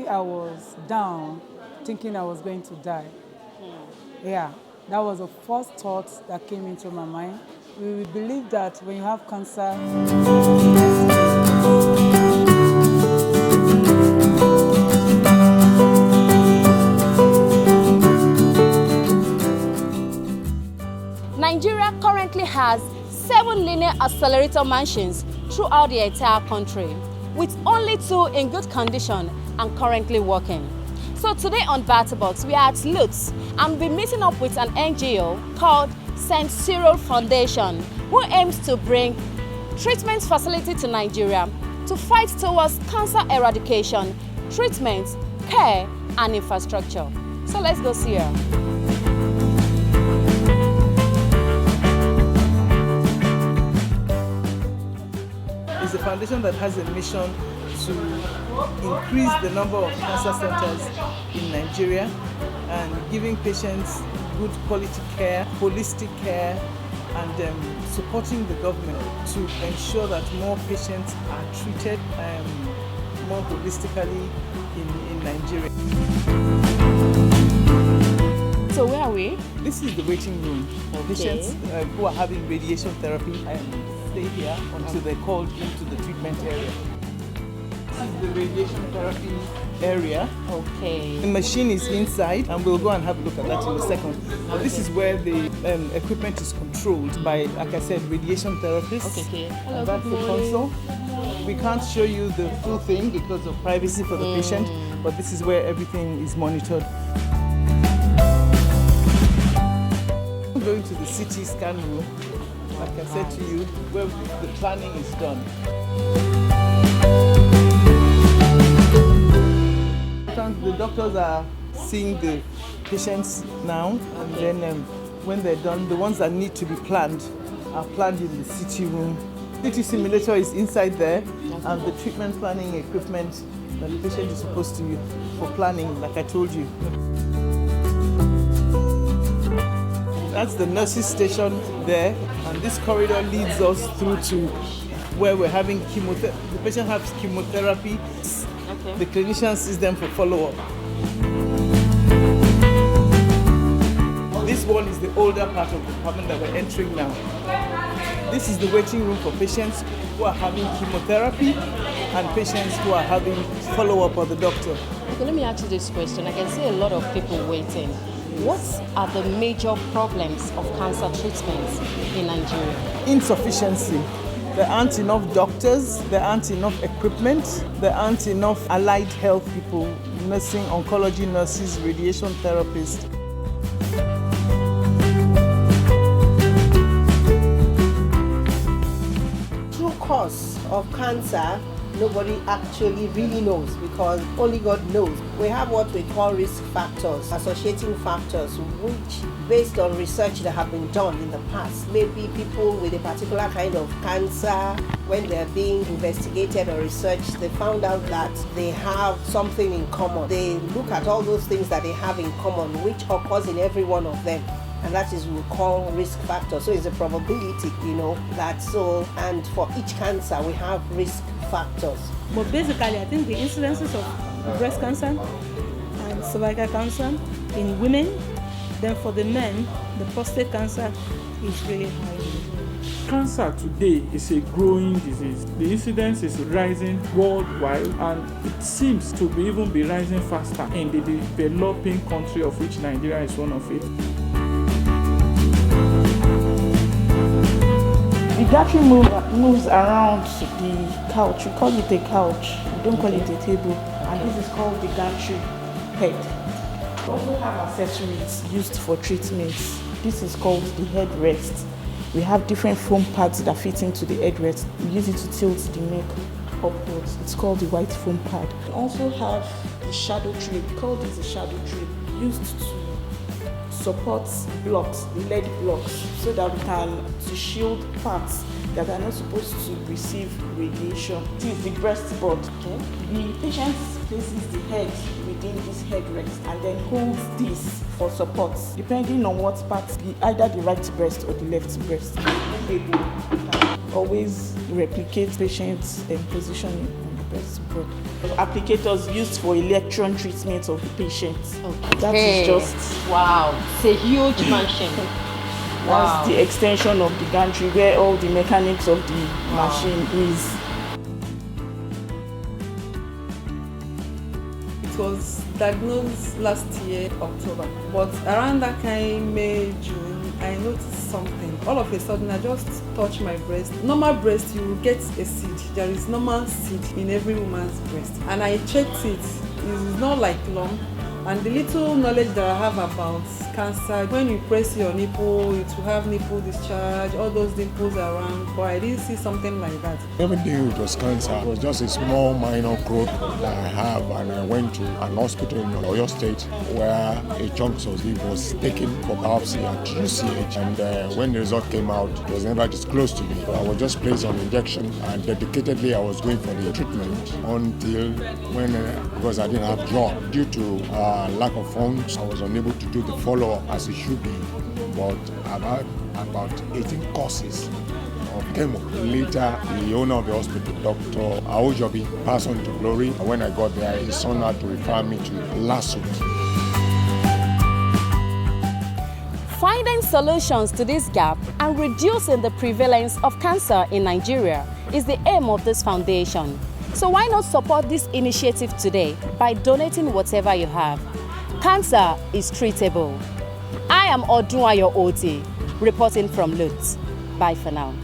I was down, thinking I was going to die. Yeah, that was the first thought that came into my mind. We believe that when you have cancer, Nigeria currently has 7 linear accelerator machines throughout the entire country, with only 2 in good condition and currently working. So today on BattaBox, we are at Lutz and we'll be meeting up with an NGO called St. Cyril Foundation, who aims to bring treatment facility to Nigeria to fight towards cancer eradication, treatment, care, and infrastructure. So let's go see her. It's a foundation that has a mission to increase the number of cancer centers in Nigeria and giving patients good quality care, holistic care, and supporting the government to ensure that more patients are treated more holistically in Nigeria. So where are we? This is the waiting room for patients who are having radiation therapy and stay here until they're called into the treatment area. This is the radiation therapy area. Okay. The machine is inside and we'll go and have a look at that in a second. But this is where the equipment is controlled by, like I said, radiation therapists. Okay. Hello, and that's the console. We can't show you the full thing because of privacy for the patient, but this is where everything is monitored. Going to the CT scan room, like I said to you, where the planning is done. The doctors are seeing the patients now, and then when they're done, the ones that need to be planned are planned in the CT room. CT simulator is inside there, and the treatment planning equipment that the patient is supposed to use for planning, like I told you. That's the nurses' station there, and this corridor leads us through to where we're having chemotherapy. The patient has chemotherapy. The clinician sees them for follow-up. This one is the older part of the department that we're entering now. This is the waiting room for patients who are having chemotherapy and patients who are having follow-up of the doctor. Okay, let me ask you this question. I can see a lot of people waiting. What are the major problems of cancer treatments in Nigeria? Insufficiency. There aren't enough doctors, there aren't enough equipment, there aren't enough allied health people, nursing, oncology nurses, radiation therapists. True cause of cancer, nobody actually really knows because only God knows. We have what we call risk factors, associating factors, which based on research that have been done in the past, maybe people with a particular kind of cancer, when they're being investigated or researched, they found out that they have something in common. They look at all those things that they have in common, which occurs in every one of them. And that is what we call risk factor. So it's a probability, that so, and for each cancer we have risk factors. But basically, I think the incidences of breast cancer and cervical cancer in women, then for the men, the prostate cancer is really high. Cancer today is a growing disease. The incidence is rising worldwide, and it seems to even be rising faster in the developing country, of which Nigeria is one of it. The gantry moves around the couch. We call it a couch. We don't call it a table. And this is called the gantry head. We also have accessories used for treatments. This is called the headrest. We have different foam pads that fit into the headrest. We use it to tilt the neck upwards. It's called the white foam pad. We also have the shadow tray. We call this a shadow tray, used to support blocks, lead blocks, so that we can shield parts that are not supposed to receive radiation. This is the breastboard. Okay. The patient places the head within this headrest and then holds this for support, depending on what part, either the right breast or the left breast. Always replicate patient's positioning on the That's good. Applicators used for electron treatment of the patients. Okay. That is just wow. It's a huge mansion. Wow. That's the extension of the gantry where all the mechanics of the machine is. It was diagnosed last year, October. But around that kind, May, June, I noticed something. All of a sudden, I just touched my breast. Normal breast, you will get a seed. There is normal seed in every woman's breast. And I checked it. It's not like lump. And the little knowledge that I have about cancer, when you press your nipple, it will have nipple discharge, all those dimples around, but I didn't see something like that. Even though it was cancer, it was just a small minor growth that I have, and I went to an hospital in Oyo State where a chunk of sleeve was taken for biopsy at UCH, and when the result came out, it was never disclosed to me. I was just placed on injection, and dedicatedly I was going for the treatment until when, because I didn't have job, due to lack of funds, I was unable to do the follow-up as it should be. But I've had about 18 courses of chemo. Later, the owner of the hospital, Dr. Aojobi, passed on to glory. When I got there, his son had to refer me to LASUT. Finding solutions to this gap and reducing the prevalence of cancer in Nigeria is the aim of this foundation. So why not support this initiative today by donating whatever you have? Cancer is treatable. I am Odunayo Oti, reporting from Lutz. Bye for now.